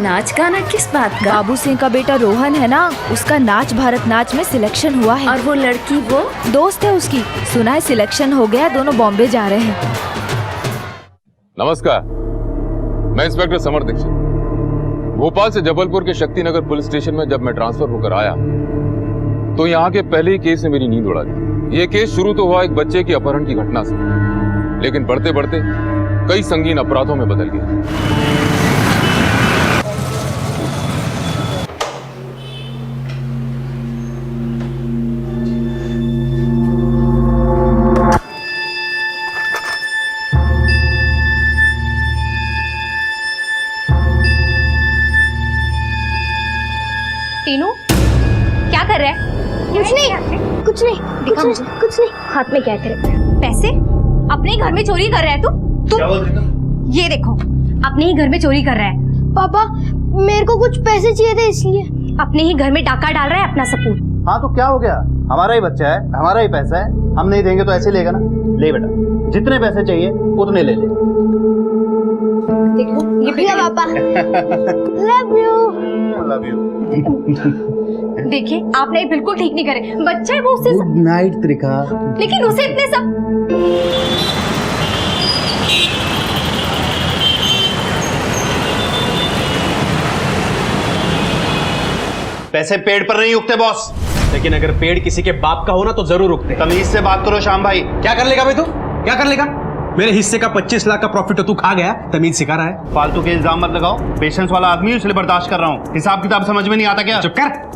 नाच गाना किस बात का? बाबू सिंह का बेटा रोहन है ना, उसका नाच भारत नाच में सिलेक्शन हुआ है। और वो लड़की वो दोस्त है उसकी, सुना है सिलेक्शन हो गया, दोनों बॉम्बे जा रहे हैं। नमस्कार, मैं इंस्पेक्टर समर दीक्षित। भोपाल से जबलपुर के शक्तिनगर पुलिस स्टेशन में जब मैं ट्रांसफर होकर आया तो यहाँ के पहले ही केस ने मेरी नींद उड़ा दी। ये केस शुरू तो हुआ एक बच्चे की अपहरण की घटना से, लेकिन बढ़ते बढ़ते कई संगीन अपराधों में बदल गया। टीनू क्या कर रहा है? कुछ नहीं दिखा मुझे। कुछ नहीं। हाथ में क्या करे? पैसे? अपने ही घर में चोरी कर रहा है तू? क्या बोल रही तुम? ये देखो, अपने ही घर में चोरी कर रहा है। पापा, मेरे को कुछ पैसे चाहिए थे इसलिए। अपने ही घर में डाका डाल रहा है अपना सपूत। हाँ तो क्या हो गया, हमारा ही बच्चा है, हमारा ही पैसा है, हम नहीं देंगे तो ऐसे लेगा ना। ले बेटा, जितने पैसे चाहिए उतने ले ले। देखो ये पापा। Love you. Love you. देखिए आपने बिल्कुल ठीक नहीं करे, बच्चा है वो, उससे गुड नाइट त्रिका। लेकिन उसे इतने सब पैसे पेड़ पर नहीं उगते बॉस, लेकिन अगर पेड़ किसी के बाप का हो ना तो जरूर उगते। तमीज से बात करो श्याम भाई। क्या कर लेगा भाई तू? क्या कर लेगा? मेरे हिस्से का 25 लाख का प्रॉफिट तो तू खा गया, तमीज सिखा रहा है। फालतू के इल्जाम मत लगाओ, पेशेंस वाला आदमी इसलिए बर्दाश्त कर रहा हूँ। हिसाब किताब समझ में नहीं आता क्या? चुप कर।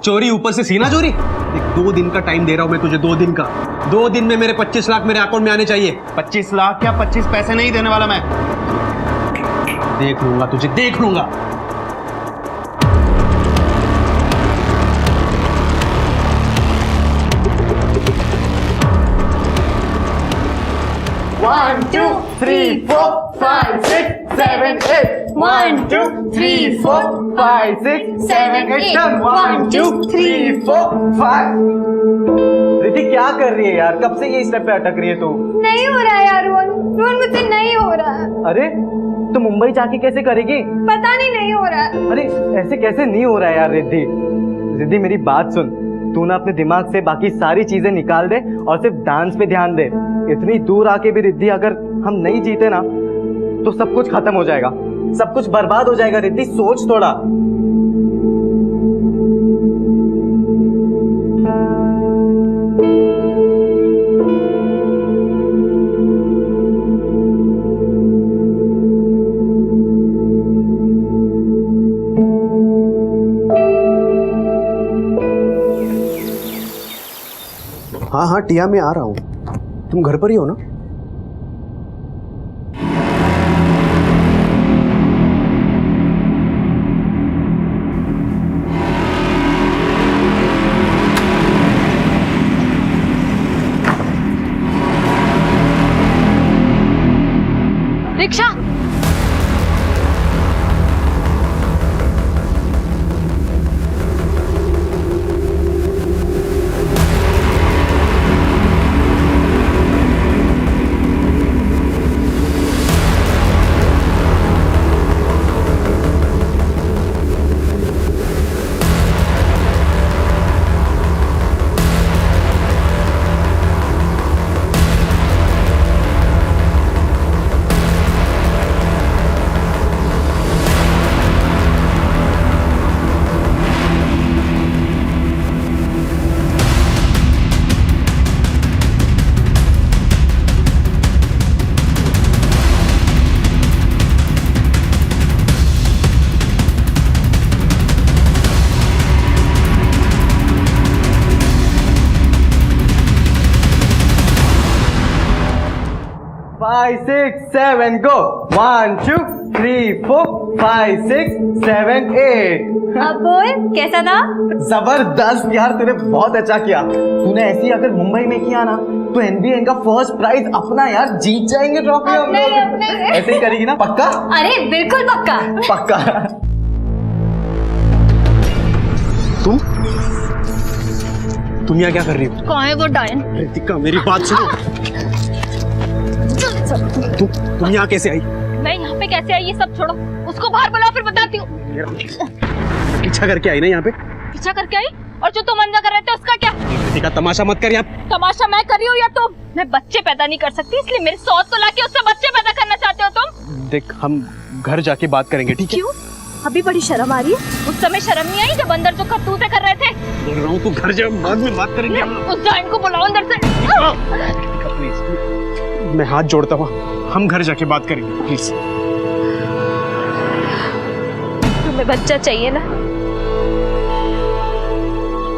चोरी ऊपर से सीना चोरी। एक 2 दिन का टाइम दे रहा हूं मैं तुझे, 2 दिन का। 2 दिन में मेरे 25 लाख मेरे अकाउंट में आने चाहिए। 25 लाख क्या 25 पैसे नहीं देने वाला मैं। देख लूंगा तुझे, देख लूंगा। One, 2, 3, 4, 5, 6, 7, 8. 1, 2, 3, 4, 5, 6, 7, 8. 1, 2, 3, 4, 5. रिद्धि क्या कर रही है यार? कब से ये स्टेप पे अटक रही है तू? नहीं हो रहा है यार रोहन, रोहन मुझसे नहीं हो रहा है। अरे तो मुंबई जाके कैसे करेगी? पता नहीं हो रहा है। अरे ऐसे कैसे नहीं हो रहा है यार रिद्धि? रिद्धि मेरी बात सुन, तू ना अपने दिमाग से बाकी सारी चीजें निकाल दे और सिर्फ डांस पे ध्यान दे। इतनी दूर आके भी रिद्धि अगर हम नहीं जीते ना तो सब कुछ खत्म हो जाएगा, सब कुछ बर्बाद हो जाएगा। रिद्धि सोच थोड़ा। हाँ हाँ टिया, मैं आ रहा हूँ। तुम घर पर ही हो ना? रिक्शा। Five, 6, 7, go. 1, 2, 3, 4, 5, 6, 7, 8. अब बोल कैसा था? जबरदस्त यार, तूने बहुत अच्छा किया। तूने ऐसी अगर मुंबई में किया ना तो NBA का फर्स्ट प्राइज अपना यार, जीत जाएंगे ट्रॉफी हम लोग। ऐसे ही करेगी ना? पक्का? अरे बिल्कुल पक्का। पक्का। तुम यहाँ क्या कर रही हो? कौन है वो डायन? रितिका मेरी बात सुनो। तुम यहाँ कैसे आई? मैं यहाँ पे कैसे से आई, ये सब छोड़ो, उसको बाहर बुलाओ फिर बताती हूँ। पीछा करके आई ना यहाँ पे? पीछा करके आई? और जो तुम अंजा कर रहे थे उसका क्या? रिद्धि का तमाशा मत कर यहाँ। तमाशा मैं कर रही हूँ या तुम? मैं बच्चे पैदा नहीं कर सकती, इसलिए मेरे सौत को लाके उससे बच्चे पैदा करना चाहते हो तुम? देख, हम घर जाके बात करेंगे, ठीक है? क्यों? अभी बड़ी शर्म आ रही है? उस समय शर्म नहीं आई जब अंदर जो करतूतें कर रहे थे? बोल रहा हूँ तू घर जा, बाद में बात करेंगे हम। उस जाइन को बुलाओ अंदर से। प्लीज, मैं हाथ जोड़ता हूँ, हम घर जाके बात करेंगे, प्लीज। तुम्हें बच्चा चाहिए ना?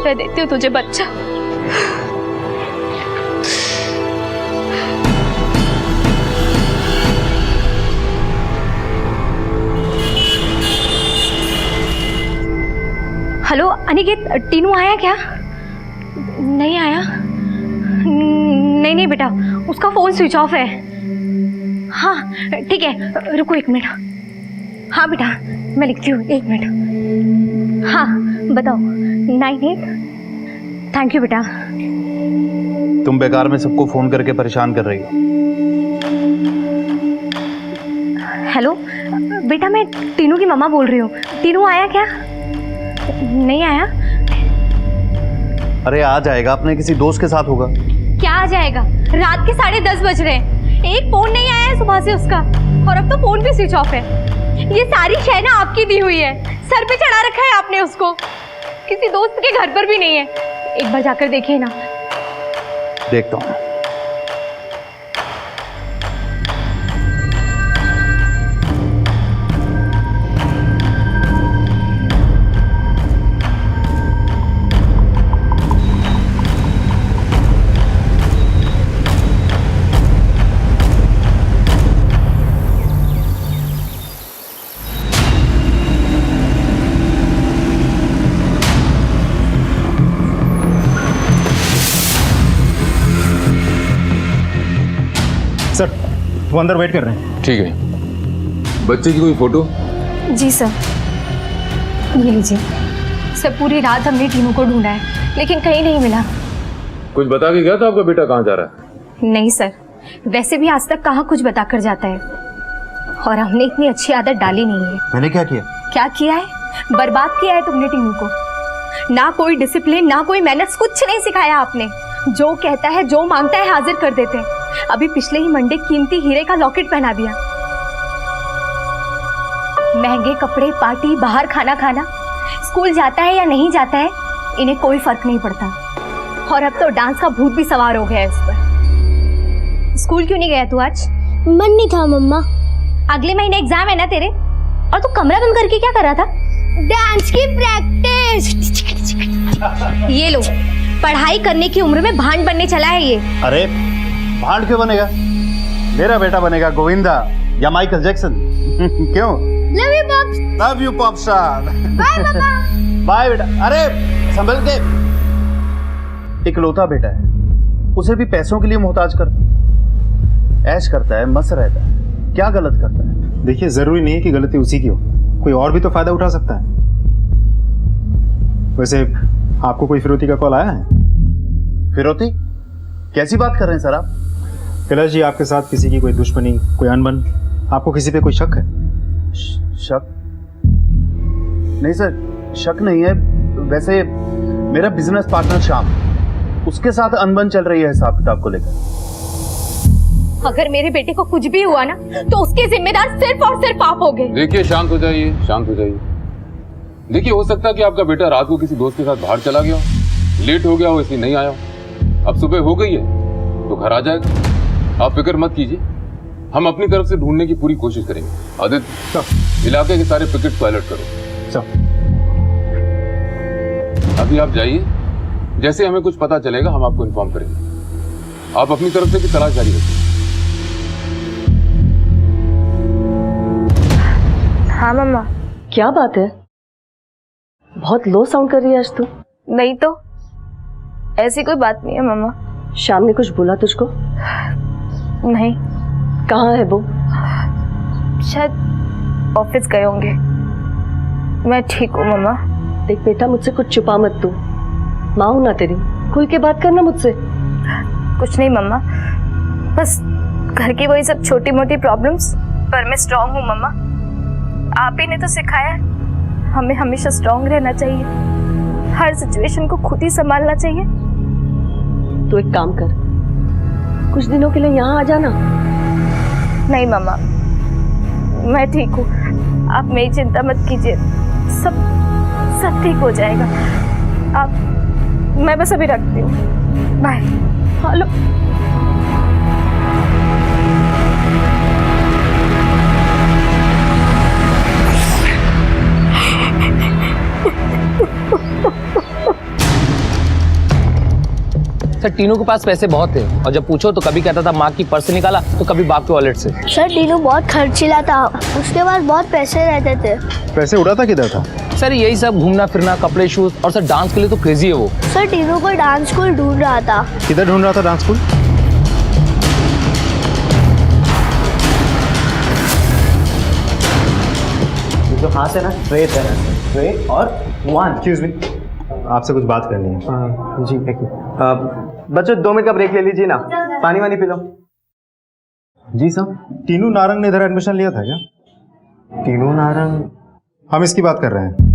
मैं देती हूँ तुझे बच्चा। हेलो अनिकेत, टीनू आया क्या? नहीं आया? नहीं बेटा, उसका फोन स्विच ऑफ है। हाँ ठीक है, रुको 1 मिनट। हाँ बेटा मैं लिखती हूँ, 1 मिनट। हाँ बताओ। 98। थैंक यू बेटा। तुम बेकार में सबको फोन करके परेशान कर रही हो। हेलो बेटा, मैं टीनू की मम्मा बोल रही हूँ। टीनू आया क्या? नहीं आया? अरे आ जाएगा, अपने किसी दोस्त के साथ होगा। क्या आ जाएगा? रात के 10:30 बज रहे हैं, एक फोन नहीं आया है सुबह से उसका, और अब तो फोन भी स्विच ऑफ है। ये सारी शय ना आपकी दी हुई है, सर पे चढ़ा रखा है आपने उसको, किसी दोस्त के घर पर भी नहीं है। एक बार जाकर देखिए ना। देखता हूँ। सर, वो अंदर वेट कर रहे हैं। ठीक है। बच्चे की कोई फोटो? जी सर, ये लीजिए सर। पूरी रात हमने टीनू को ढूंढा है लेकिन कहीं नहीं मिला। कुछ बता के गया था आपका बेटा कहाँ जा रहा है? नहीं सर, वैसे भी आज तक कहाँ कुछ बता कर जाता है, और हमने इतनी अच्छी आदत डाली नहीं है। मैंने क्या किया? क्या किया है? बर्बाद किया है तुमने टीनू को। ना कोई डिसिप्लिन, ना कोई मैनर्स, कुछ नहीं सिखाया आपने। जो कहता है, जो मांगता है हाजिर कर देते हैं। अभी पिछले ही मंडे कीमती हीरे का लॉकेट पहना दिया। महंगे कपड़े, पार्टी, बाहर खाना खाना, स्कूल जाता है या नहीं जाता है इन्हें कोई फर्क नहीं पड़ता। और अब तो डांस का भूत भी सवार हो गया है उस पर। स्कूल क्यों नहीं गया तू आज? मन नहीं था मम्मा। अगले महीने एग्जाम है ना तेरे, और तू कमरा बंद करके क्या कर रहा था? डांस की प्रैक्टिस। ये लो, पढ़ाई करने की उम्र में भांड बनने चला है ये। अरे भांड क्यों बनेगा? मेरा बेटा बनेगा गोविंदा या माइकल जैक्सन। क्यों? Love you pops. Love you pop star. Bye mama. Bye बेटा। अरे संभल के। इकलौता बेटा है, उसे भी पैसों के लिए मोहताज कर। ऐश करता है, मस्त रहता है, क्या गलत करता है? देखिए, जरूरी नहीं है कि गलती उसी की हो, कोई और भी तो फायदा उठा सकता है। वैसे आपको कोई फिरौती का कॉल आया है? फिरौती? कैसी बात कर रहे हैं सर आप? कैलाश जी, आपके साथ किसी की कोई दुश्मनी, कोई अनबन, आपको किसी पे कोई शक है? शक? नहीं सर, शक नहीं है। वैसे मेरा बिजनेस पार्टनर श्याम, उसके साथ अनबन चल रही है हिसाब किताब को लेकर। अगर मेरे बेटे को कुछ भी हुआ ना तो उसके जिम्मेदार सिर्फ और सिर्फ आप होगे। देखिए, शांत हो जाइए, शांत हो जाइए। देखिए, हो सकता है कि आपका बेटा रात को किसी दोस्त के साथ बाहर चला गया हो, लेट हो गया हो, इसलिए नहीं आया हो। अब सुबह हो गई है तो घर आ जाएगा। आप फिक्र मत कीजिए, हम अपनी तरफ से ढूंढने की पूरी कोशिश करेंगे। आदित्य, इलाके के सारे पिकेट को अलर्ट करो। अभी आप जाइए, जैसे हमें कुछ पता चलेगा हम आपको इन्फॉर्म करेंगे। आप अपनी तरफ से भी तलाश जारी रखिए। हाँ मम्मा। क्या बात है, बहुत लो साउंड कर रही है आज तू। नहीं तो ऐसी कोई बात नहीं है मम्मा। शाम ने कुछ बोला तुझको? नहीं। कहाँ है वो? शायद ऑफिस गए होंगे। मैं ठीक हूँ मम्मा। देख बेटा, मुझसे कुछ छुपा मत तू, माँ हूं ना तेरी, खुल के बात करना मुझसे। कुछ नहीं मम्मा, बस घर की वही सब छोटी मोटी प्रॉब्लम्स, पर मैं स्ट्रांग हूँ मम्मा। आप ही ने तो सिखाया है हमें हमेशा स्ट्रांग रहना चाहिए, हर सिचुएशन को खुद ही संभालना चाहिए। तो एक काम कर, कुछ दिनों के लिए यहाँ आ जाना। नहीं मम्मा, मैं ठीक हूँ, आप मेरी चिंता मत कीजिए, सब ठीक हो जाएगा। मैं बस अभी रखती हूँ, बाय। हेलो। सर टीनू के पास पैसे बहुत थे और जब पूछो तो कभी कहता था माँ की पर्स से निकाला तो कभी बाप के वॉलेट से। सर टीनू बहुत खर्चीला था, उसके पास बहुत पैसे रहते थे। पैसे उड़ाता किधर था? सर यही सब घूमना फिरना, कपड़े, शूज और सर डांस के लिए तो क्रेजी है वो। सर टीनू को डांस स्कूल ढूंढ रहा था। किधर ढूंढ रहा था डांस स्कूल? जो हाथ है ना स्ट्रेट है, स्ट्रेट और 1। एक्सक्यूज मी, आपसे कुछ बात करनी है। जी एक बच्चों 2 मिनट का ब्रेक ले लीजिए ना, पानी वानी पी लो। जी सर। टीनू नारंग ने इधर एडमिशन लिया था क्या? टीनू नारंग? हम इसकी बात कर रहे हैं।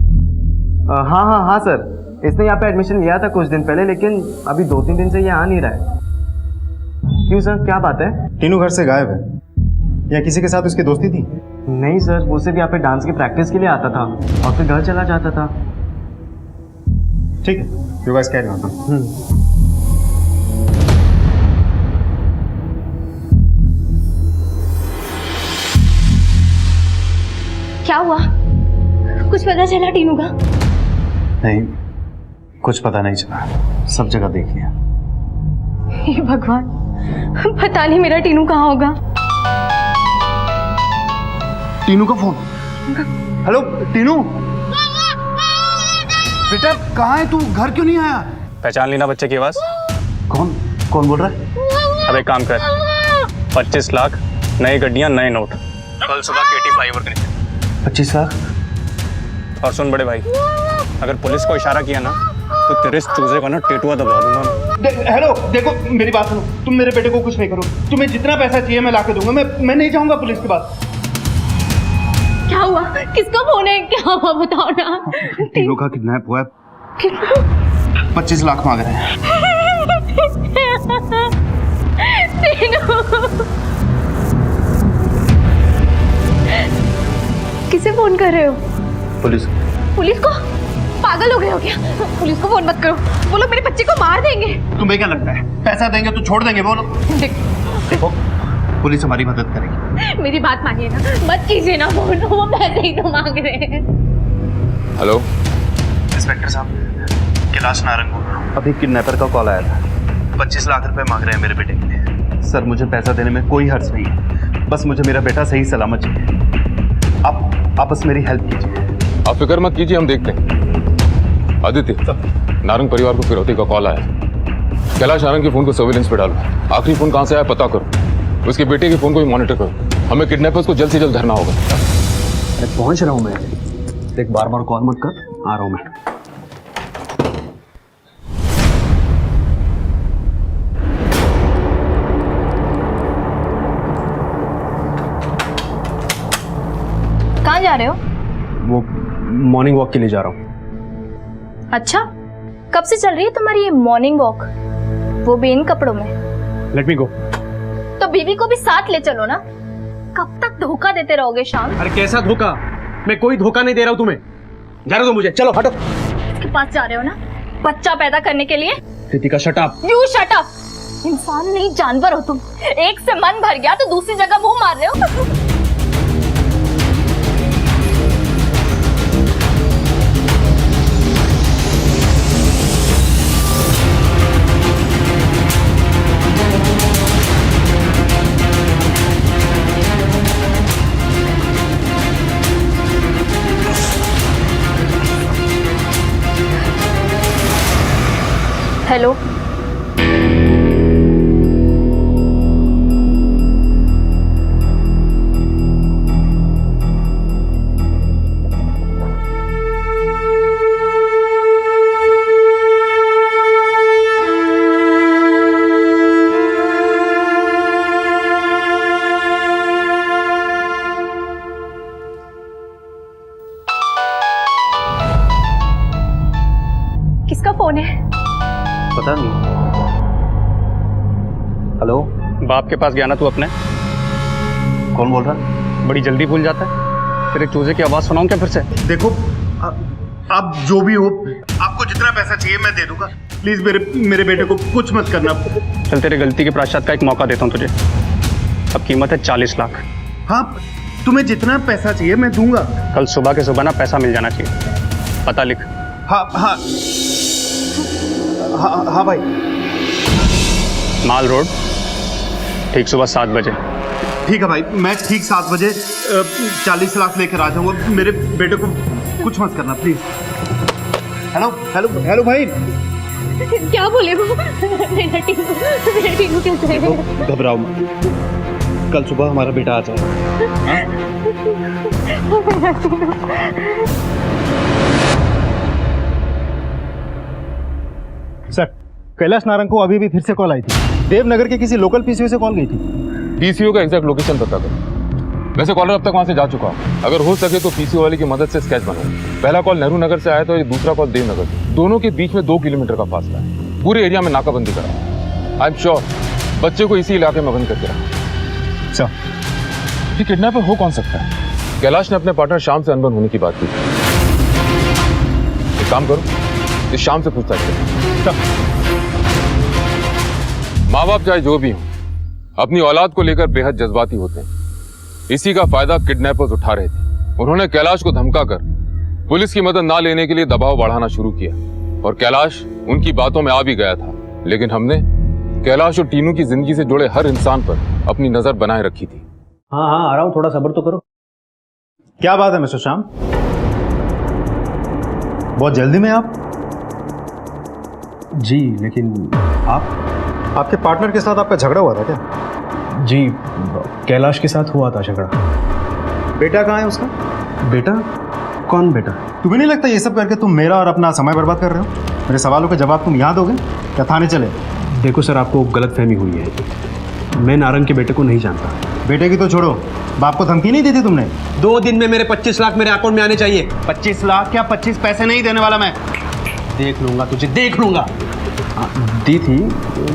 हाँ सर, इसने यहाँ पे एडमिशन लिया था कुछ दिन पहले, लेकिन अभी 2-3 दिन से ये आ नहीं रहा है। क्यों सर, क्या बात है? टीनू घर से गायब है, या किसी के साथ उसकी दोस्ती थी? नहीं सर, वो सिर्फ यहाँ पे डांस की प्रैक्टिस के लिए आता था और फिर घर चला जाता था। ठीक है, यू गाइस कैरी ऑन। क्या हुआ? कुछ पता चला टीनू का? नहीं, कुछ पता नहीं चला, सब जगह देख लिया। हे भगवान, पता नहीं मेरा टीनू कहाँ होगा। टीनू का फोन। हेलो टीनू, बेटा कहाँ है तू? घर क्यों नहीं आया? पहचान लेना बच्चे की आवाज। कौन बोल रहा है? अब एक काम कर, 25 लाख, नई गड्डियां, नए नोट, कल सुबह केटी फ्लाईओवर के नीचे। 25 लाख? और सुन बड़े भाई, अगर पुलिस को इशारा किया ना तो तेरे इस चूजे का ना टेटुआ दबा दूंगा। हेलो देखो, मेरी बात सुनो, तुम मेरे बेटे को कुछ नहीं करो, तुम्हें जितना पैसा चाहिए मैं लाके दूंगा। मैं नहीं जाऊंगा पुलिस के पास। क्या हुआ? किसका फोन है? क्या हुआ बताओ ना। टीनू का किडनैप हुआ है, 25 लाख मांग रहे हैं। किसे फोन कर रहे हो? पुलिस। पुलिस को? पागल हो गए हो क्या? पुलिस को फोन मत करो, वो लोग मेरे बच्चे को मार देंगे। तुम्हें क्या लगता है पैसा देंगे तो छोड़ देंगे वो लोग? देखो, पुलिस हमारी मदद करेगी। मेरी बात मानिए ना, मत कीजिए ना फोन, वो पैसे ही तो मांग रहे हैं। हेलो इंस्पेक्टर साहब, कैलाश नारंग बोल रहा हूँ। अभी किडनैपर का कॉल आया था, 25 लाख रुपए मांग रहे हैं मेरे बेटे के लिए। सर मुझे पैसा देने में कोई हर्ज नहीं है, बस मुझे मेरा बेटा सही सलामत चाहिए। आप बस मेरी हेल्प कीजिए। आप फिक्र मत कीजिए, हम देखते हैं। आदित्य, नारंग परिवार को फिरौती का कॉल आया, कैलाश नारंग के फोन को सर्विलेंस पे डालो, आखिरी फोन कहां से आया पता करो, उसके बेटे के फोन को भी मॉनिटर करो। हमें किडनैपर्स को जल्द से जल्द धरना होगा। पहुंच रहा हूं मैं, देख बार बार कॉल मत कर, आ रहा हूं मैं। कहाँ जा रहे हो? वो मॉर्निंग वॉक के लिए जा रहा हूँ। अच्छा, कब से चल रही है तुम्हारी ये मॉर्निंग वॉक, वो भी इन कपड़ों में? लेट मी गो। तो बीवी को भी साथ ले चलो ना, कब तक धोखा देते रहोगे शाम? अरे कैसा धोखा? मैं कोई धोखा नहीं दे रहा हूँ तुम्हें, जाने दो मुझे, चलो हटो। इसके पास जा रहे हो ना, बच्चा पैदा करने के लिए? Kritika shut up. You shut up. इंसान नहीं जानवर हो तुम, एक से मन भर गया तो दूसरी जगह मुंह मार रहे हो। हेलो, पता नहीं। हेलो, बाप के पास गया ना तू अपने? कौन बोल रहा? बड़ी जल्दी भूल जाता है। तेरे चूजे की आवाज सुनाऊं क्या फिर से? देखो, आप जो भी हो, आपको जितना पैसा चाहिए मैं दे दूंगा। प्लीज मेरे बेटे को कुछ मत करना। चल, तेरे गलती के प्रायश्चित का एक मौका देता हूँ तुझे। अब कीमत है 40 लाख। हाँ, तुम्हें जितना पैसा चाहिए मैं दूंगा। कल सुबह के सुबह ना पैसा मिल जाना चाहिए। पता लिख। हाँ हाँ हाँ हाँ भाई। माल रोड, ठीक सुबह 7 बजे। ठीक है भाई, मैं ठीक 7 बजे 40 लाख लेकर आ जाऊंगा। मेरे बेटे को कुछ मत करना प्लीज। हेलो हेलो हेलो भाई। क्या बोले वो? मेरा टीनू कैसे है? घबराओ मत, कल सुबह हमारा बेटा आ जाएगा। सर, कैलाश नारंग को अभी भी फिर से कॉल आई थी। देवनगर के किसी लोकल पीसीओ से कॉल गई थी। पीसीओ का एग्जैक्ट लोकेशन पता करो। वैसे कॉलर अब तक वहां से जा चुका हूं। अगर हो सके तो पीसीओ वाले की मदद से स्केच बनाओ। पहला कॉल नेहरू नगर से आया तो ये दूसरा कॉल देवनगर से। दोनों के बीच में 2 किलोमीटर का फासला है। पूरे एरिया में नाकाबंदी करा। आई एम श्योर बच्चे को इसी इलाके में बंद करके रखा। अच्छा, ये किडनैपर हो कौन सकता है? कैलाश ने अपने पार्टनर शाम से अनबन होने की बात की। एक काम करो, इस शाम से पूछताछ करो। माँ बाप चाहे जो भी हो, अपनी औलाद को लेकर बेहद जज्बाती होते हैं। इसी का फायदा किडनैपर्स उठा रहे थे। उन्होंने कैलाश को धमकाकर पुलिस की मदद ना लेने के लिए दबाव बढ़ाना शुरू किया और कैलाश उनकी बातों में आ भी गया था। लेकिन हमने कैलाश और टीनू की जिंदगी से जुड़े हर इंसान पर अपनी नजर बनाए रखी थी। हाँ हाँ, आ रहा हूँ, थोड़ा सब्र तो करो। क्या बात है मिस्टर श्याम, बहुत जल्दी में आप? जी, लेकिन आपके पार्टनर के साथ आपका झगड़ा हुआ था क्या? जी, कैलाश के साथ हुआ था झगड़ा। बेटा कहाँ है उसका? बेटा? कौन बेटा? तुम्हें नहीं लगता ये सब करके तुम मेरा और अपना समय बर्बाद कर रहे हो? मेरे सवालों के जवाब तुम यहाँ दोगे या थाने चले? देखो सर, आपको गलतफहमी हुई है। मैं नारंग के बेटे को नहीं जानता। बेटे की तो छोड़ो, बाप को धमकी नहीं दी थी तुमने? 2 दिन में मेरे 25 लाख मेरे अकाउंट में आने चाहिए। 25 लाख क्या? 25 पैसे नहीं देने वाला मैं। देख लूंगा तुझे, देख लूंगा। दी थी,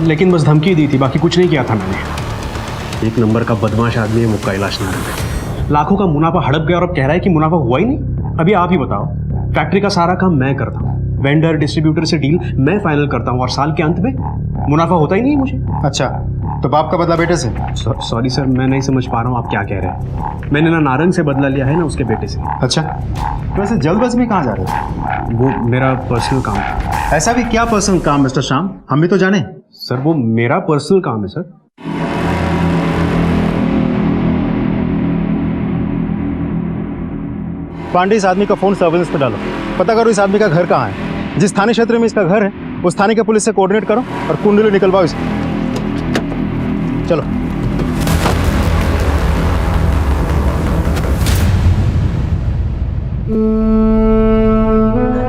लेकिन बस धमकी दी थी, बाकी कुछ नहीं किया था मैंने। एक नंबर का बदमाश आदमी है वो कैलाश नारंग। लाखों का मुनाफा हड़प गया और अब कह रहा है कि मुनाफा हुआ ही नहीं। अभी आप ही बताओ, फैक्ट्री का सारा काम मैं करता हूँ, वेंडर डिस्ट्रीब्यूटर से डील मैं फाइनल करता हूँ और साल के अंत में मुनाफा होता ही नहीं मुझे। अच्छा, तो बाप का बदला बेटे से? सॉरी सर, मैं नहीं समझ पा रहा हूँ आप क्या कह रहे हैं। मैंने ना नारंग से बदला लिया है ना उसके बेटे से। अच्छा, तो वैसे जल्दबाजी में कहाँ जा रहे हो? वो मेरा पर्सनल काम है। ऐसा भी क्या पर्सनल काम मिस्टर श्याम, हम भी तो जाने। सर वो मेरा पर्सनल काम है सर। पांडे, इस आदमी का फोन सर्विलेंस पे डालो, पता करो इस आदमी का घर कहाँ है। जिस थाने क्षेत्र में इसका घर है उस थाने के पुलिस से कोऑर्डिनेट करो और कुंडली निकलवाओ इसे। चलो।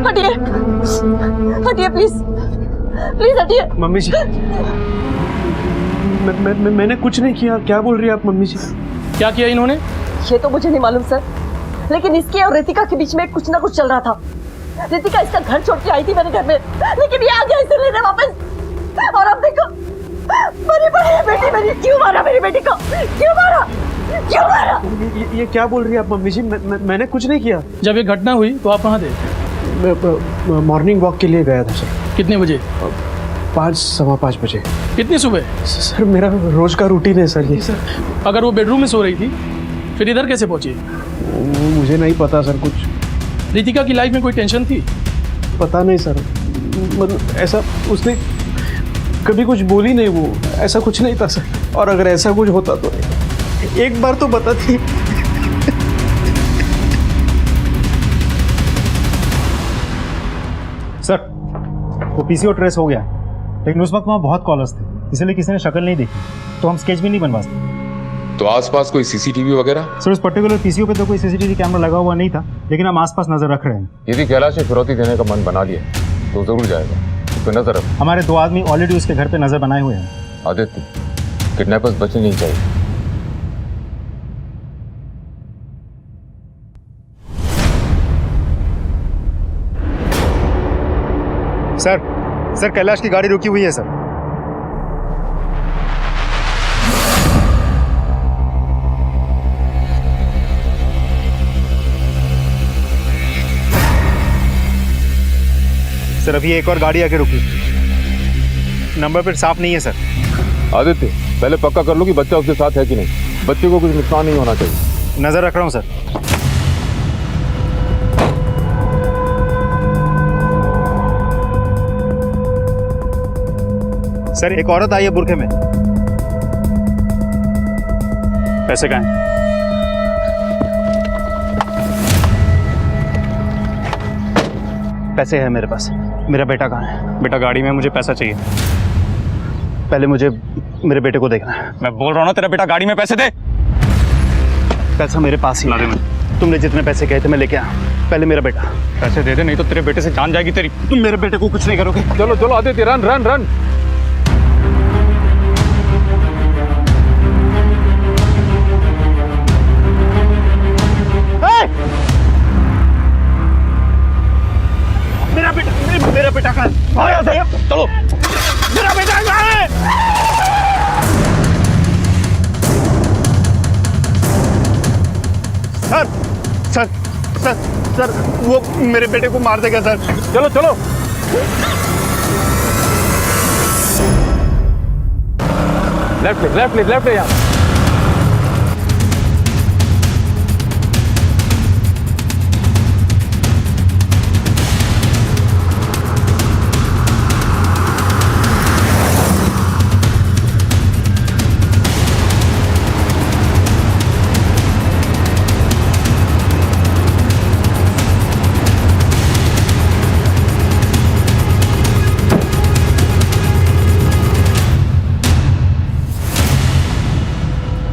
हटिए, हटिए प्लीज, प्लीज हटिए। मम्मी जी, मैंने कुछ नहीं किया। क्या बोल रही है आप मम्मी जी? क्या किया इन्होंने? ये तो मुझे नहीं मालूम सर, लेकिन इसके और रितिका के बीच में कुछ ना कुछ चल रहा था। रितिका इसका घर छोड़ के आई थी मेरे घर में, लेकिन ये आ गया इसे लेने वापस। और अब देखो, मरी पड़ी है बेटी मेरी। क्यों मारा मेरी बेटी को? क्यों मारा? क्यों मारा? ये क्या बोल रही है आप मम्मी जी? मैंने कुछ नहीं किया। जब ये घटना हुई तो आप कहाँ थे? मैं मॉर्निंग वॉक के लिए गया था सर। कितने बजे? 5, सवा 5 बजे। कितनी सुबह? सर मेरा रोज का रूटीन है सर ये। सर, अगर वो बेडरूम में सो रही थी फिर इधर कैसे पहुंची? मुझे नहीं पता सर कुछ। रितिका की लाइफ में कोई टेंशन थी? पता नहीं सर, मतलब ऐसा उसने कभी कुछ बोली नहीं, वो ऐसा कुछ नहीं था सर। और अगर ऐसा कुछ होता तो एक बार तो बताती। सर, वो पीसीओ ट्रेस हो गया, लेकिन उस वक्त वहाँ बहुत कॉलर्स थे, इसलिए किसी ने शक्ल नहीं देखी, तो हम स्केच भी नहीं बनवा सकते। तो आसपास कोई सीसीटीवी वगैरह? सर, उस पर्टिकुलर पीसीओ पे तो कोई सीसीटीवी कैमरा लगा हुआ नहीं था, लेकिन हम आसपास नजर रख रहे हैं। यदि कैलाश ने फिरौती देने का मन बना लिया तो जरूर जाएगा, उस पर नजर रखो। हमारे 2 आदमी ऑलरेडी उसके घर पे नजर बनाए हुए हैं। आदित्य, किडनैपर्स बचने नहीं चाहिए। सर, सर कैलाश की गाड़ी रुकी हुई है सर। सर अभी एक और गाड़ी आके रुकी, नंबर प्लेट साफ नहीं है सर। आदित्य, पहले पक्का कर लो कि बच्चा उसके साथ है कि नहीं। बच्चे को कुछ नुकसान नहीं होना चाहिए। नजर रख रहा हूँ सर। सर एक औरत आई है बुरखे में। पैसे कहाँ हैं? पैसे हैं मेरे पास। मेरा बेटा कहाँ है? बेटा गाड़ी में, मुझे पैसा चाहिए। पहले मुझे मेरे बेटे को देखना है। मैं बोल रहा हूँ ना, तेरा बेटा गाड़ी में, पैसे दे। पैसा मेरे पास ही ला दे है। मुझे। तुमने जितने पैसे कहे थे मैं लेके आया। पहले मेरा बेटा। पैसे दे दे, नहीं तो तेरे बेटे से जान जाएगी तेरी। तुम मेरे बेटे को कुछ नहीं करोगे। चलो चलो आदित्य, रन रन रन। मेरा बेटा कहाँ है? चलो, मेरा बेटा कहाँ है? सर सर सर सर वो मेरे बेटे को मार देगा सर। चलो चलो। लेफ्ट ले यहाँ।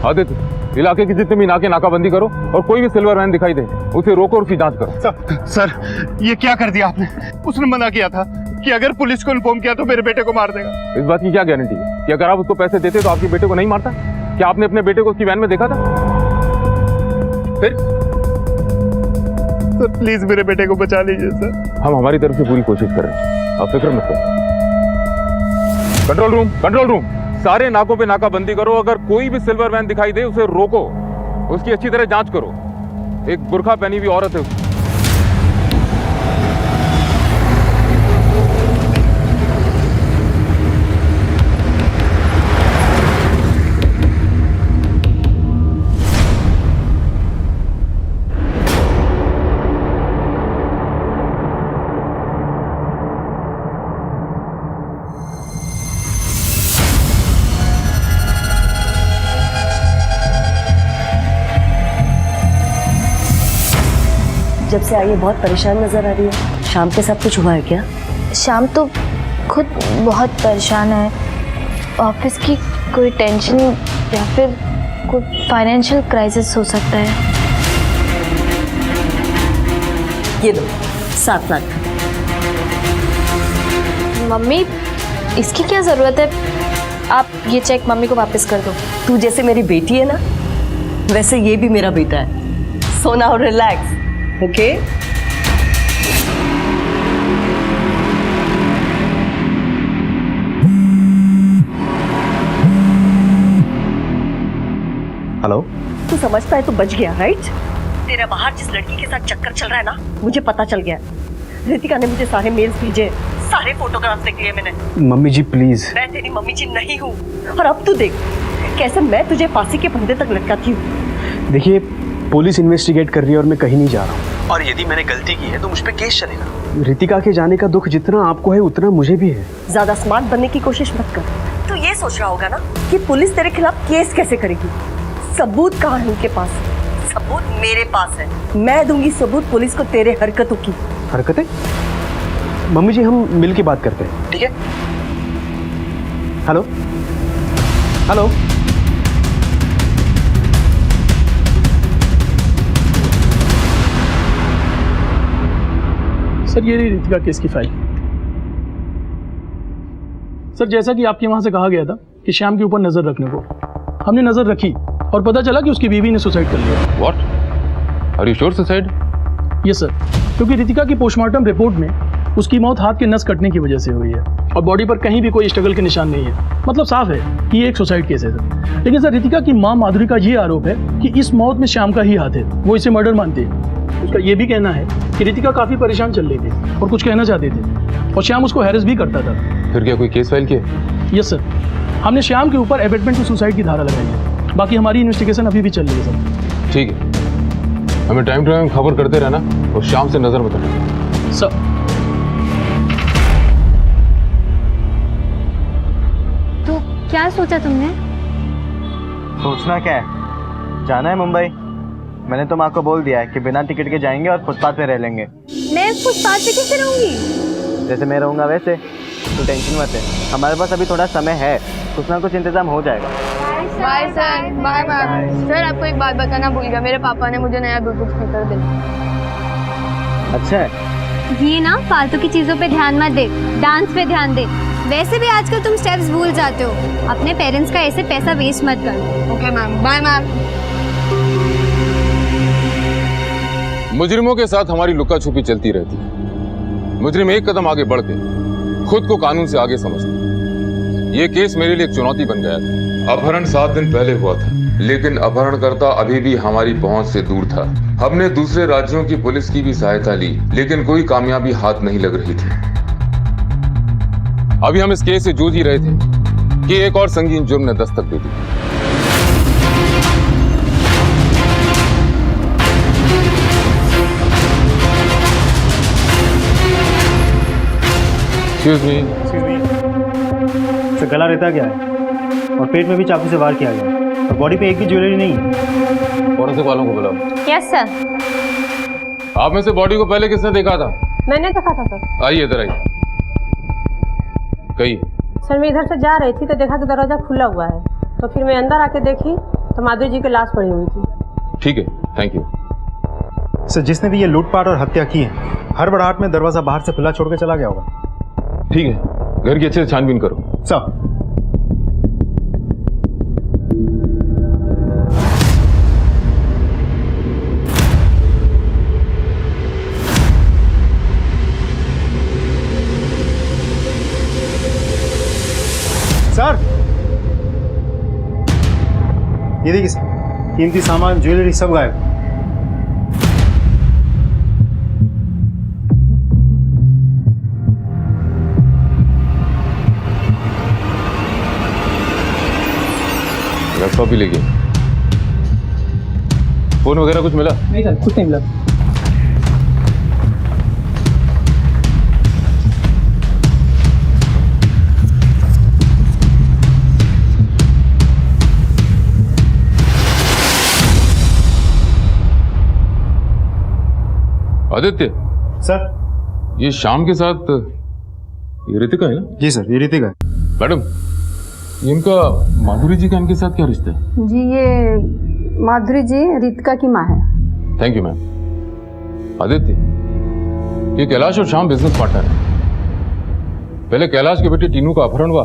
आदित्य, इलाके की जितने भी नाकाबंदी करो और कोई भी सिल्वर वैन दिखाई दे उसे रोको और उसकी जांच करो। सर ये क्या कर दिया आपने? उसने मना किया था कि अगर पुलिस को इन्फॉर्म किया तो मेरे बेटे को मार देगा। इस बात की क्या गारंटी है कि अगर आप उसको पैसे देते तो आपके बेटे को नहीं मारता? क्या आपने अपने बेटे को उसकी वैन में देखा था? फिर सर प्लीज मेरे बेटे को बचा लीजिए सर। हम हमारी तरफ से पूरी कोशिश कर रहे हैं, आप फिक्र मत करो। कंट्रोल रूम, सारे नाकों पे नाकाबंदी करो। अगर कोई भी सिल्वर वैन दिखाई दे उसे रोको, उसकी अच्छी तरह जांच करो। एक बुर्खा पहनी हुई औरत है। जब से आई है बहुत परेशान नजर आ रही है। शाम के सब कुछ हुआ है क्या? शाम तो खुद बहुत परेशान है। ऑफिस की कोई टेंशन या फिर कोई फाइनेंशियल क्राइसिस हो सकता है। ये लो 7 लाख। मम्मी, इसकी क्या ज़रूरत है? आप ये चेक मम्मी को वापस कर दो। तू जैसे मेरी बेटी है ना, वैसे ये भी मेरा बेटा है। So now relax, okay? Hello. तू समझता है तो बच गया, राइट? तेरा बाहर जिस लड़की के साथ चक्कर चल रहा है ना, मुझे पता चल गया। रितिका ने मुझे सारे मेल्स भेजे, सारे फोटोग्राफ्स देख लिए मैंने। Mummy ji please. मैं तेरी मम्मी जी नहीं हूँ। और अब तू देख कैसे मैं तुझे फांसी के फंदे तक लटकाती हूँ। देखिए पुलिस इन्वेस्टिगेट कर रही है और मैं कहीं नहीं जा रहा हूँ। और यदि मैंने गलती की है तो मुझ पे केस चलेगा। रितिका के जाने का दुख जितना आपको है उतना मुझे भी है। ज्यादा स्मार्ट बनने की कोशिश मत कर। तू ये सोच रहा होगा ना कि पुलिस तेरे खिलाफ केस कैसे करेगी। सबूत कहाँ है उनके पास? सबूत मेरे पास है। मैं दूंगी सबूत पुलिस को तेरे हरकतों की। हरकतें? मम्मी जी हम मिल के बात करते हैं, ठीक है? Hello hello. सर ये रही रितिका केस की फाइल। सर जैसा कि आपके वहां से कहा गया था कि श्याम के ऊपर नजर रखने को, हमने नजर रखी और पता चला कि उसकी बीवी ने सुसाइड कर लिया। What? Are you sure suicide? Yes sir, क्योंकि रितिका की पोस्टमार्टम रिपोर्ट में उसकी मौत हाथ के नस कटने की वजह से हुई है और बॉडी पर कहीं भी कोई स्ट्रगल के निशान नहीं है। मतलब साफ है कि ये एक सुसाइड केस है सर। लेकिन सर रितिका की मां माधुरी का ये आरोप है कि इस मौत में श्याम का ही हाथ है, वो इसे मर्डर मानती है। उसका ये भी कहना है कि रितिका काफी परेशान चल रही थी और कुछ कहना चाहते थे और श्याम उसको हैरेस भी करता था। फिर क्या कोई केस फाइल किया? यस सर, हमने श्याम के ऊपर एबेटमेंट टू सुसाइड की धारा लगाई है। बाकी हमारी इन्वेस्टिगेशन अभी भी चल रही है सर। ठीक है, हमें टाइम टू टाइम खबर करते रहना और शाम से नजर मत रखना। सर तो क्या सोचा तुमने? सोचना क्या है, जाना है मुंबई। मैंने तो माँ को बोल दिया है कि बिना टिकट के जाएंगे और फुटपाथ पे रह लेंगे। मैं फुटपाथ पे कैसे रहूंगी? जैसे मैं रहूँगा वैसे, तो टेंशन मत है। हमारे पास अभी थोड़ा समय है, कुछ ना कुछ इंतजाम हो जाएगा। Bye sir. Bye ma'am. Sir आपको एक बात बताना भूल गया, मेरे पापा ने मुझे नया ब्लूटूथ स्पीकर दिया। अच्छा है। ये ना फालतू की चीजों पे ध्यान मत दे, डांस पे ध्यान दे। वैसे भी आजकल तुम स्टेप्स भूल जाते हो। अपने पेरेंट्स का ऐसे पैसा वेस्ट मत करो। Okay ma'am, bye ma'am. मुजरिमों के साथ हमारी लुका छुपी चलती रहती है। मुजरिम एक कदम आगे बढ़ के खुद को कानून से आगे समझते। ये केस मेरे लिए एक चुनौती बन गया था। अपहरण 7 दिन पहले हुआ था, लेकिन अपहरणकर्ता अभी भी हमारी पहुंच से दूर था। हमने दूसरे राज्यों की पुलिस की भी सहायता ली, लेकिन कोई कामयाबी हाथ नहीं लग रही थी। अभी हम इस केस से जूझ ही रहे थे कि एक और संगीन जुर्म ने दस्तक दे दी। Excuse me. सर गला रहता गया है और पेट में भी चाकू से वार किया गया और बॉडी पे एक भी ज्वेलरी नहीं है। फॉरेंसिक वालों को बुलाओ। Yes sir. आप में से बॉडी को पहले किसने देखा था? मैंने देखा था सर। आइए इधर आइए। कहिए। सर मैं इधर से जा रही थी तो देखा कि दरवाजा खुला हुआ है, तो फिर मैं अंदर आके देखी तो माधुरी जी की लाश पड़ी हुई थी। ठीक है, थैंक यू। सर जिसने भी ये लूटपाट और हत्या की है, हड़बड़ाहट में दरवाजा बाहर से खुला छोड़ के चला गया होगा। ठीक है, घर की अच्छे से छानबीन करो। सर सर ये देखिए सर, कीमती सामान ज्वेलरी सब गायब। लैपटॉप भी ले गए। फोन वगैरह कुछ मिला? नहीं सर, कुछ नहीं मिला। आदित्य सर ये शाम के साथ ये रितिका है ना? जी सर, ये रितिका है। मैडम इनका माधुरी जी का इनके साथ क्या रिश्ता है? जी ये माधुरी जी रितिका की माँ है। Thank you ma'am. आदित्य ये कैलाश और श्याम बिजनेस पार्टनर है। पहले कैलाश की बेटी टीनू का अपहरण हुआ,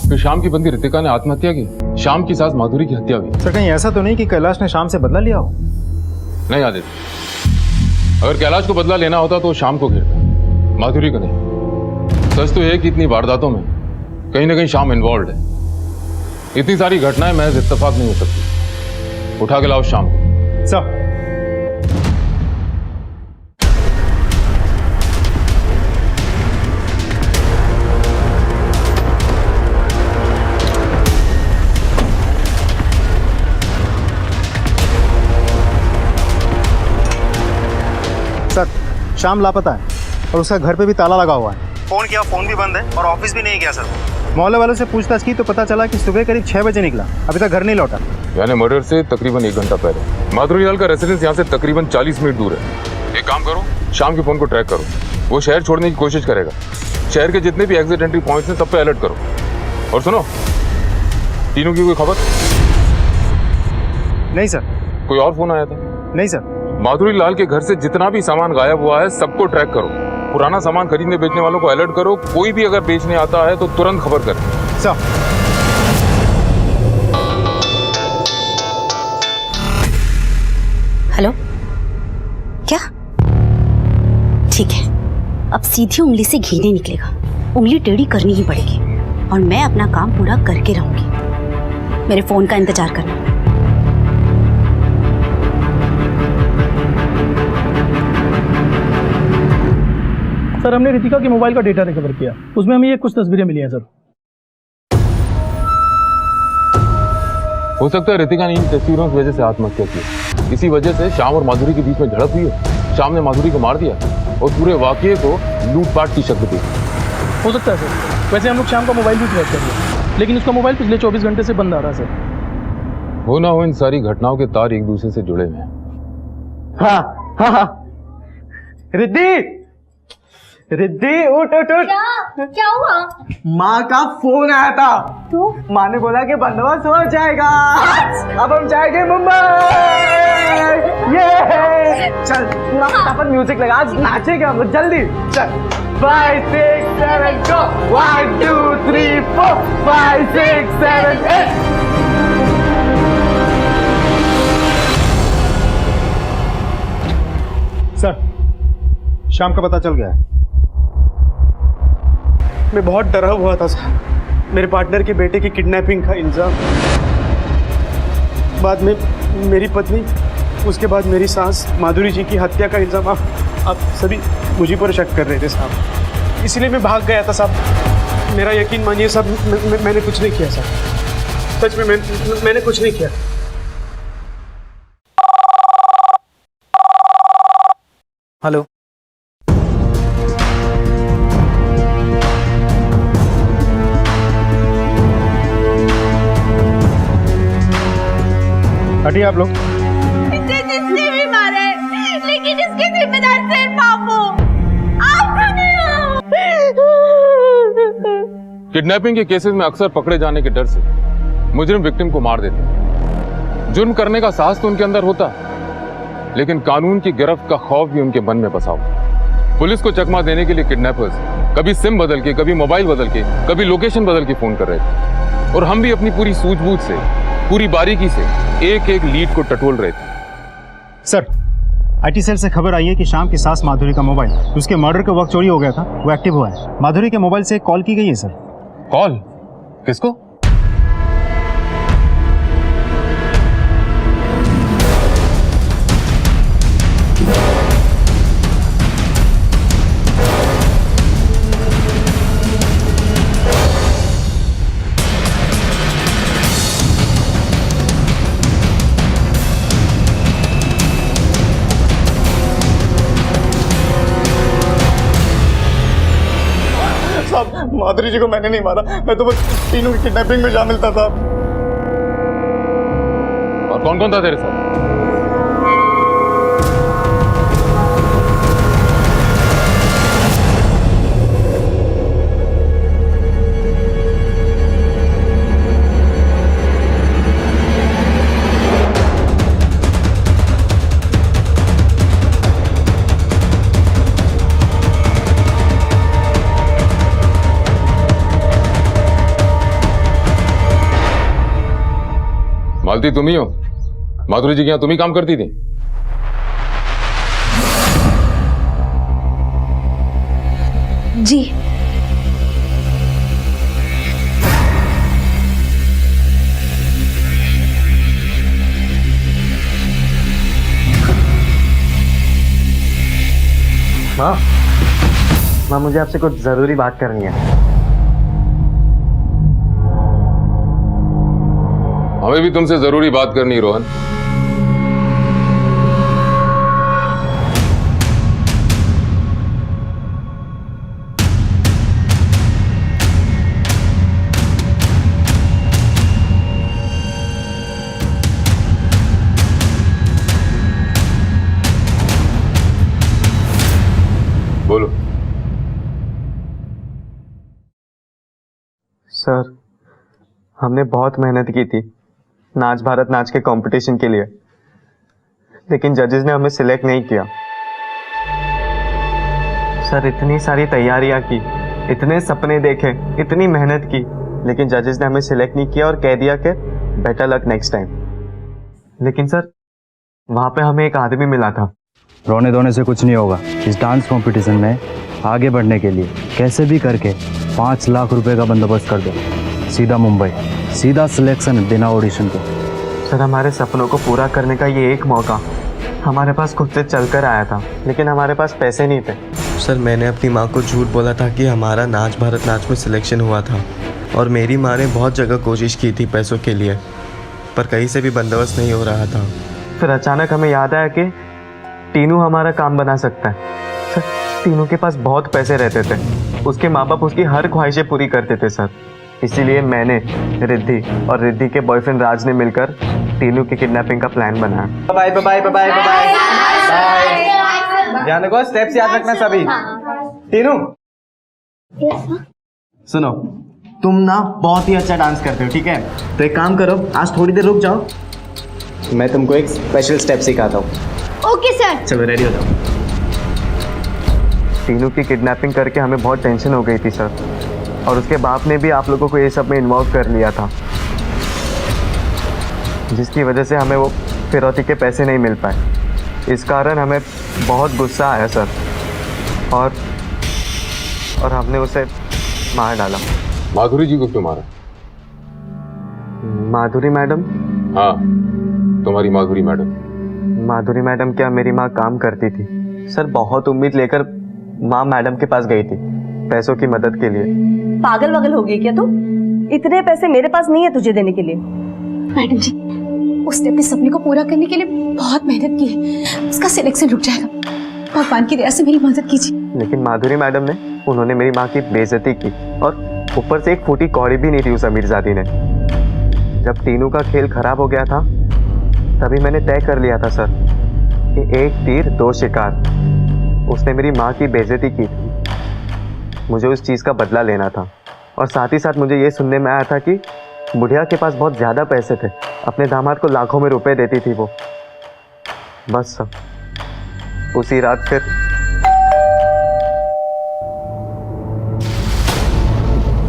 फिर शाम की बंदी रितिका ने आत्महत्या की, शाम की सास माधुरी की हत्या हुई। सर कहीं ऐसा तो नहीं कि कैलाश ने शाम से बदला लिया हो? नहीं आदित्य, अगर कैलाश को बदला लेना होता तो वो शाम को घेरता, माधुरी को नहीं। सच तो यह कि इतनी वारदातों में कहीं ना कहीं शाम इन्वॉल्व है। इतनी सारी घटनाएं महज इत्तेफाक नहीं हो सकती। उठा के लाओ शाम को। सर सर शाम लापता है और उसका घर पे भी ताला लगा हुआ है। फोन किया, फोन भी बंद है और ऑफिस भी नहीं गया सर। मोहल्ले वालों से पूछताछ की तो पता चला कि सुबह करीब 6 बजे निकला, अभी तक घर नहीं लौटा। यानी मर्डर से तकरीबन 1 घंटा पहले। माधुरी लाल का रेसिडेंस यहाँ से तकरीबन 40 मिनट दूर है। एक काम करो, शाम के फोन को ट्रैक करो, वो शहर छोड़ने की कोशिश करेगा। शहर के जितने भी एग्जिट एंट्री पॉइंट्स हैं सब पे अलर्ट करो। और सुनो, तीनों की कोई खबर? नहीं सर। कोई और फोन आया था? नहीं सर। माधुरी लाल के घर से जितना भी सामान गायब हुआ है सबको ट्रैक करो। पुराना सामान खरीदने बेचने वालों को अलर्ट करो। कोई भी अगर बेचने आता है तो तुरंत खबर करें। सर हेलो, क्या? ठीक है, अब सीधी उंगली से घी नहीं निकलेगा, उंगली टेढ़ी करनी ही पड़ेगी और मैं अपना काम पूरा करके रहूंगी। मेरे फोन का इंतजार करना। सर हमने रितिका के मोबाइल का डेटा रिकवर किया, उसमें हमें ये कुछ तस्वीरें मिली हैं सर। हो सकता है रितिका ने इन तस्वीरों की वजह से आत्महत्या की। इसी वजह से श्याम और माधुरी के बीच में झड़प हुई है। श्याम ने माधुरी को मार दिया और पूरे वाकये को लूटपाट की शक्ल दी। हो सकता है सर। वैसे हम लोग श्याम का मोबाइल भी ट्रैक कर लिया, लेकिन उसका मोबाइल पिछले 24 घंटे से बंद आ रहा है सर। हो ना हो, इन सारी घटनाओं के तार एक दूसरे से जुड़े हुए हैं। हाँ हाँ हाँ, रिद्धि रिद्धि उठ उठ उठ। क्या हुआ? माँ का फोन आया था, तो माँ ने बोला कि बंदोबस्त हो जाएगा, अब हम जाएंगे मुंबई। ये चल पूरा फटाफट म्यूजिक लगा, आज नाचेंगे हम लोग, जल्दी चल। 5 6 7 go 1 2 3 4 5 6 7 8। सर शाम का पता चल गया है। मैं बहुत डरा हुआ था सर, मेरे पार्टनर के बेटे की किडनैपिंग का इल्जाम, बाद में मेरी पत्नी, उसके बाद मेरी सास माधुरी जी की हत्या का इल्जाम। आप सभी मुझे पर शक कर रहे थे साहब, इसलिए मैं भाग गया था साहब। मेरा यकीन मानिए साहब, मैंने कुछ नहीं किया साहब, सच में मैंने कुछ नहीं किया। हेलो, हटिए आप लोग। इसे जिसने भी मारा है, लेकिन इसके जिम्मेदार सिर्फ आप हो, आप नहीं हो। किडनैपिंग के केसेस में अक्सर पकड़े जाने के डर से मुजरिम विक्टिम को मार देते हैं। जुर्म करने का साहस तो उनके अंदर होता, लेकिन कानून की गिरफ्त का खौफ भी उनके मन में बसा हुआ। पुलिस को चकमा देने के लिए किडनैपर्स कभी सिम बदल के, कभी मोबाइल बदल के, कभी लोकेशन बदल के फोन कर रहे थे, और हम भी अपनी पूरी सूझबूझ से, पूरी बारीकी से एक एक लीड को टटोल रहे थे। सर आईटी सेल से खबर आई है कि शाम की सास माधुरी का मोबाइल उसके मर्डर के वक्त चोरी हो गया था, वो एक्टिव हुआ है। माधुरी के मोबाइल से एक कॉल की गई है सर। कॉल? किसको? माधुरी जी को मैंने नहीं मारा, मैं तो बस तीनों की किडनैपिंग में शामिल था साहब। और कौन कौन था तेरे साथ? मालती तुम ही हो? माधुरी जी के यहां तुम ही काम करती थी? जी। माँ, माँ मुझे आपसे कुछ जरूरी बात करनी है। हमें भी तुमसे जरूरी बात करनी, रोहन। बोलो। सर हमने बहुत मेहनत की थी नाच भारत नाच के कंपटीशन के लिए, लेकिन जजेस ने हमें सिलेक्ट नहीं किया। सर इतनी सारी तैयारियां की, इतने सपने देखे, इतनी मेहनत की, लेकिन जजेस ने हमें सिलेक्ट नहीं किया और कह दिया कि बेटर लक नेक्स्ट टाइम। लेकिन सर वहां पे हमें एक आदमी मिला था। रोने धोने से कुछ नहीं होगा। इस डांस कंपटीशन में आगे बढ़ने के लिए कैसे भी करके 5 लाख रुपए का बंदोबस्त कर दो। सीधा मुंबई, सीधा सिलेक्शन बिना ऑडिशन के। सर हमारे सपनों को पूरा करने का ये एक मौका हमारे पास खुद से चलकर आया था, लेकिन हमारे पास पैसे नहीं थे। सर मैंने अपनी माँ को झूठ बोला था कि हमारा नाच भारत नाच में सिलेक्शन हुआ था, और मेरी माँ ने बहुत जगह कोशिश की थी पैसों के लिए, पर कहीं से भी बंदोबस्त नहीं हो रहा था। फिर अचानक हमें याद आया कि टीनू हमारा काम बना सकता है। सर टीनू के पास बहुत पैसे रहते थे, उसके माँ बाप उसकी हर ख्वाहिशें पूरी करते थे सर। इसीलिए मैंने, रिद्धि और रिद्धि के बॉयफ्रेंड राज ने मिलकर टीनू की किडनैपिंग का प्लान बनाया। Bye bye bye bye bye bye. ध्यान रखो, स्टेप्स याद रखना सभी। टीनू सुनो, तुम ना बहुत ही अच्छा डांस करते हो, ठीक है? तो एक काम करो, आज थोड़ी देर रुक जाओ, मैं तुमको एक स्पेशल स्टेप सिखाता हूँ। Okay sir. चलो रेडी हो जाओ। टीनू की किडनैपिंग करके हमें बहुत टेंशन हो गई थी सर, और उसके बाप ने भी आप लोगों को ये सब में इन्वॉल्व कर लिया था, जिसकी वजह से हमें वो फिरौती के पैसे नहीं मिल पाए। इस कारण हमें बहुत गुस्सा आया सर, और हमने उसे मार डाला। माधुरी जी को क्यों मारा? माधुरी मैडम? हाँ, तुम्हारी माधुरी मैडम। माधुरी मैडम क्या मेरी माँ काम करती थी सर? बहुत उम्मीद लेकर माँ मैडम के पास गई थी पैसों की मदद के लिए। पागल वगल हो गई क्या तू? इतने पैसे मेरे पास नहीं है तुझे देने के लिए। मैडम जी, उसने अपने सपने को पूरा करने के लिए बहुत मेहनत की है, उसका सिलेक्शन रुक जाएगा, भगवान की दया से मेरी मदद कीजिए। लेकिन माधुरी मैडम ने, उन्होंने मेरी माँ की बेइज्जती की, और ऊपर से एक फूटी कौड़ी भी नहीं थी उस अमीरजादी ने। जब टीनू का खेल खराब हो गया था, तभी मैंने तय कर लिया था सर कि एक तीर दो शिकार। उसने मेरी माँ की बेइज्जती की थी, मुझे उस चीज़ का बदला लेना था, और साथ ही साथ मुझे ये सुनने में आया था कि बुढ़िया के पास बहुत ज़्यादा पैसे थे, अपने दामाद को लाखों में रुपए देती थी वो। बस सर उसी रात फिर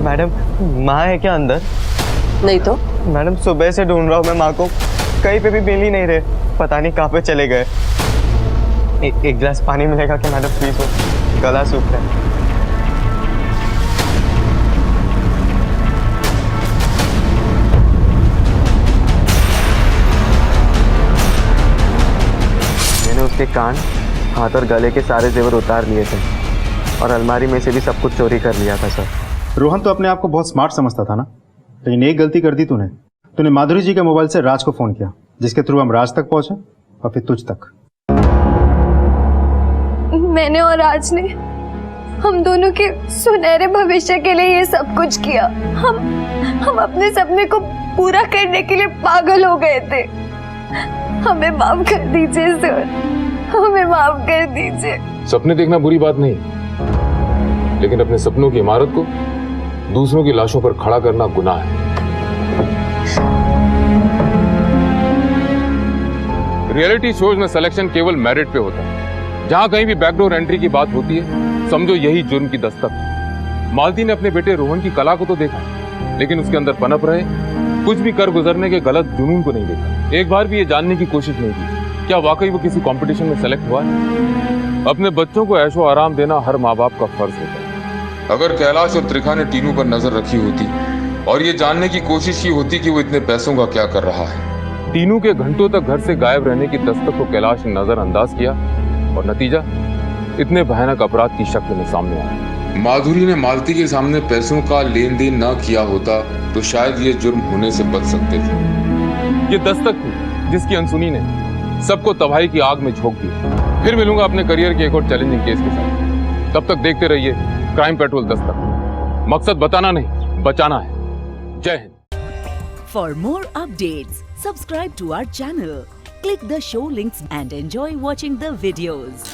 मैडम, माँ है क्या अंदर? नहीं तो मैडम सुबह से ढूंढ रहा हूँ मैं माँ को, कहीं पे भी मिल ही नहीं रहे, पता नहीं कहाँ पे चले गए। एक गिलास पानी मिलेगा क्या मैडम प्लीज? हो गला सूख रहा है। मैंने उसके कान, हाथ और गले के सारे जेवर उतार लिए थे, और अलमारी में से भी सब कुछ चोरी कर लिया था सर। रोहन तो अपने आप को बहुत स्मार्ट समझता था ना, लेकिन एक गलती कर दी तूने माधुरी जी के मोबाइल से राज को फोन किया, जिसके थ्रू हम राज तक पहुंचे और फिर तुझ तक। मैंने और राज ने हम दोनों के सुनहरे भविष्य के लिए ये सब कुछ किया। हम अपने सपने को पूरा करने के लिए पागल हो गए थे। हमें माफ कर दीजिए सर, हमें माफ कर दीजिए। सपने देखना बुरी बात नहीं, लेकिन अपने सपनों की इमारत को दूसरों की लाशों पर खड़ा करना गुनाह है। रियलिटी शोज में सिलेक्शन केवल मेरिट पे होता है। जहां कहीं भी बैकडोर एंट्री की बात होती है, समझो यही जुर्म की दस्तक है। मालती ने अपने बेटे रोहन की कला को तो देखा, लेकिन उसके अंदर पनप रहे कुछ भी कर गुजरने के गलत जुनून को नहीं देखा। एक बार भी ये जानने की कोशिश नहीं की क्या वाकई वो किसी कंपटीशन में सेलेक्ट हुआ है। अपने बच्चों को ऐशो आराम देना हर माँ बाप का फर्ज होता है। अगर कैलाश और त्रिखा ने टीनू पर नजर रखी होती और ये जानने की कोशिश की होती कि वो इतने पैसों का क्या कर रहा है। टीनू के घंटों तक घर से गायब रहने की दस्तक को कैलाश ने नजरअंदाज किया, और नतीजा इतने भयानक अपराध की शक्ल में सामने आया। माधुरी ने मालती के सामने पैसों का लेन देन न किया होता तो शायद ये जुर्म होने से बच सकते थे। ये दस्तक थी जिसकी अनसुनी ने सबको तबाही की आग में झोंक दिया। फिर मिलूंगा अपने करियर के एक और चैलेंजिंग केस के साथ। तब तक देखते रहिए क्राइम पेट्रोल दस्तक। मकसद बताना नहीं, बचाना है। जय Hind. For more updates, subscribe to our channel, click the show links and enjoy watching the videos.